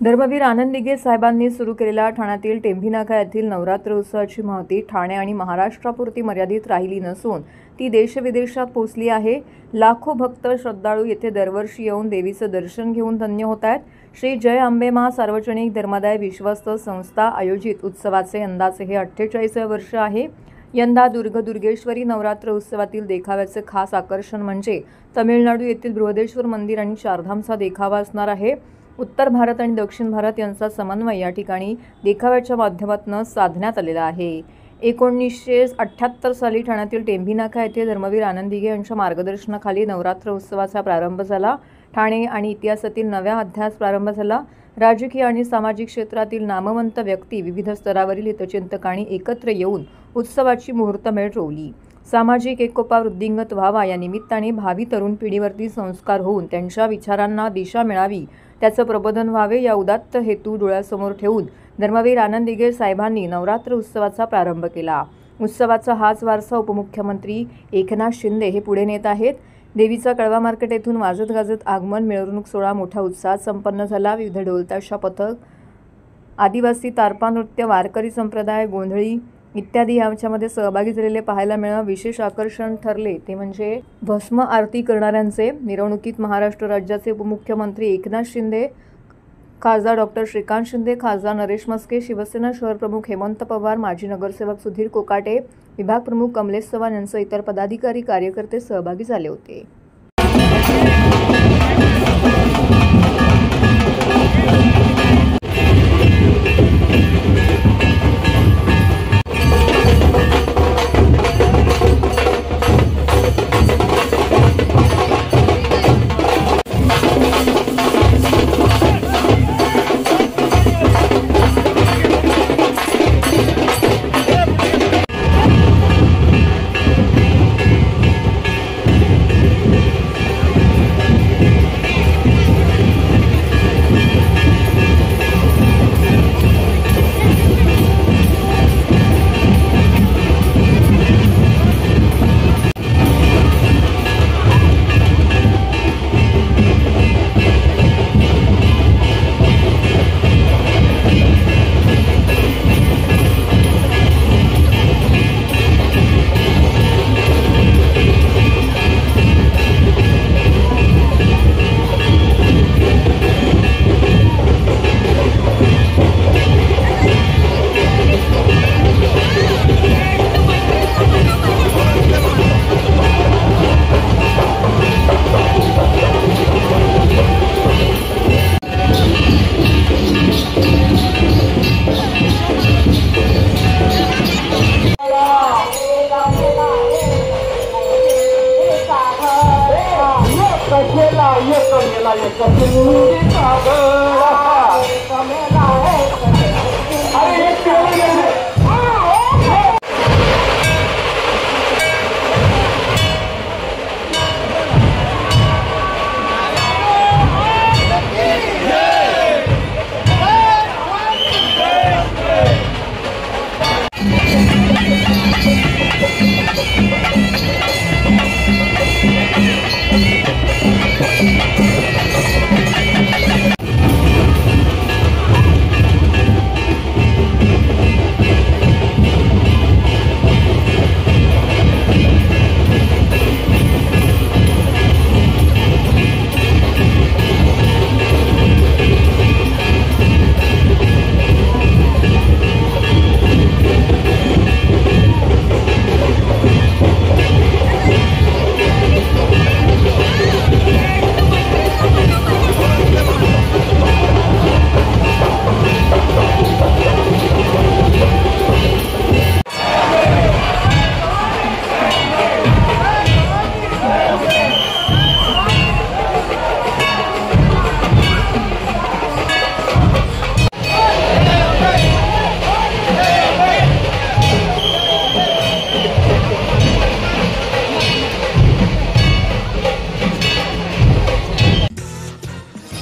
धर्मवीर आनंद दिघे साहेबांनी सुरू केलेल्या ठाण्यातील टेंभीनाका येथील नवरात्र उत्सवाची महती ठाणे आणि महाराष्ट्रापुरती मर्यादित राहिली नसून ती देशविदेशात पोहोचली आहे। लाखो भक्त श्रद्धाळू येथे दरवर्षी येऊन देवीचं दर्शन घेऊन धन्य होत आहेत। श्री जय अंबे मां सार्वजनिक धर्मादाय विश्वस्त संस्था आयोजित उत्सवाचे यंदाचे हे 48वे वर्ष आहे। यंदा दुर्गेश्वरी नवरात्र उत्सवातील देखाव्याचे खास आकर्षण म्हणजे तमिळनाडू येथील बृहदेश्वर मंदिर आणि चारधामचा देखावा असणार आहे। उत्तर भारत आणि दक्षिण भारत यांचा समन्वय या ठिकाणी देखाव्याच्या माध्यमातून साधण्यात आलेला आहे। 1978 साली ठाण्यातील टेंभीनाका येथे धर्मवीर आनंद दिघे यांच्या मार्गदर्शनाखाली नवरात्र उत्सवाचा प्रारंभ झाला। ठाणे आणि इतिहासातील नव्या अध्यायास प्रारंभ झाला। राजकीय आणि सामाजिक क्षेत्रातील नामवंत व्यक्ती, विविध स्तरावरील हितचिंतकांनी एकत्र येऊन उत्सवाची मुहूर्तमेढ रोवली। सामाजिक एकोपा वृद्धिंगत व्हावा या निमित्ताने भावी तरुण पिढीवरती संस्कार होऊन त्यांच्या विचारांना दिशा मिळावी, त्याचं प्रबोधन व्हावे या उदात्त हेतू डोळ्यासमोर ठेवून धर्मवीर आनंद दिघे साहेबांनी नवरात्र उत्सवाचा प्रारंभ केला। उत्सवाचा हाच वारसा उपमुख्यमंत्री एकनाथ शिंदे हे पुढे नेत आहेत। देवीचा कळवा मार्केट येथून वाजत गाजत आगमन, मिरवणूक सोहळा मोठ्या उत्साहात संपन्न झाला। विविध ढोलताशा पथक, आदिवासी तारपा नृत्य, वारकरी संप्रदाय, गोंधळी इत्यादी याच्यामध्ये सहभागी झालेले पाहायला मिळालं। विशेष आकर्षण ठरले ते म्हणजे भस्म आरती करणाऱ्यांचे। मिरवणुकीत महाराष्ट्र राज्याचे उपमुख्यमंत्री एकनाथ शिंदे, खासदार डॉक्टर श्रीकांत शिंदे, खासदार नरेश मस्के, शिवसेना शहर प्रमुख हेमंत पवार, माजी नगरसेवक सुधीर कोकाटे, विभाग प्रमुख कमलेश चव्हाण यांसह इतर पदाधिकारी कार्यकर्ते सहभागी झाले होते।